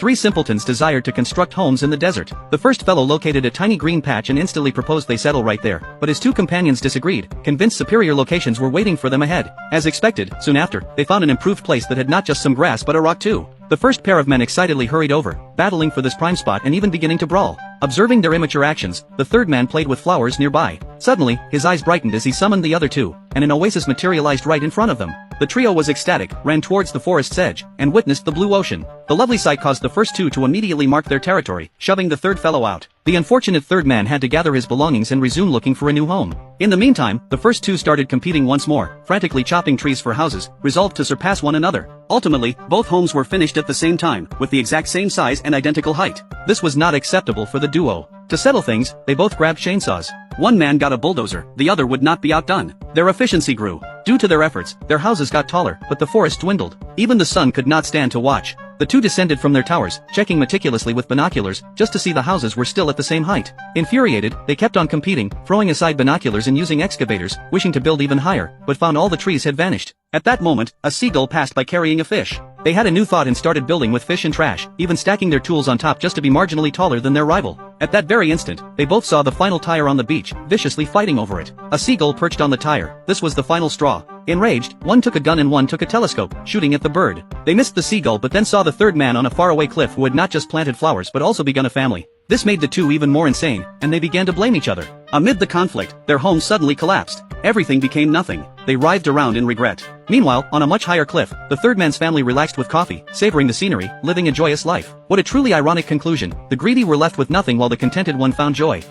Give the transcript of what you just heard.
Three simpletons desired to construct homes in the desert. The first fellow located a tiny green patch and instantly proposed they settle right there, but his two companions disagreed, convinced superior locations were waiting for them ahead. As expected, soon after, they found an improved place that had not just some grass but a rock too. The first pair of men excitedly hurried over, battling for this prime spot and even beginning to brawl. Observing their immature actions, the third man played with flowers nearby. Suddenly, his eyes brightened as he summoned the other two, and an oasis materialized right in front of them. The trio was ecstatic, ran towards the forest's edge, and witnessed the blue ocean. The lovely sight caused the first two to immediately mark their territory, shoving the third fellow out. The unfortunate third man had to gather his belongings and resume looking for a new home. In the meantime, the first two started competing once more, frantically chopping trees for houses, resolved to surpass one another. Ultimately, both homes were finished at the same time, with the exact same size and identical height. This was not acceptable for the duo. To settle things, they both grabbed chainsaws. One man got a bulldozer, the other would not be outdone. Their efficiency grew. Due to their efforts, their houses got taller, but the forest dwindled. Even the sun could not stand to watch. The two descended from their towers, checking meticulously with binoculars, just to see the houses were still at the same height. Infuriated, they kept on competing, throwing aside binoculars and using excavators, wishing to build even higher, but found all the trees had vanished. At that moment, a seagull passed by carrying a fish. They had a new thought and started building with fish and trash, even stacking their tools on top just to be marginally taller than their rival. At that very instant, they both saw the final tire on the beach, viciously fighting over it. A seagull perched on the tire. This was the final straw. Enraged, one took a gun and one took a telescope, shooting at the bird. They missed the seagull but then saw the third man on a faraway cliff who had not just planted flowers but also begun a family. This made the two even more insane, and they began to blame each other. Amid the conflict, their home suddenly collapsed. Everything became nothing. They writhed around in regret. Meanwhile, on a much higher cliff, the third man's family relaxed with coffee, savoring the scenery, living a joyous life. What a truly ironic conclusion. The greedy were left with nothing while the contented one found joy.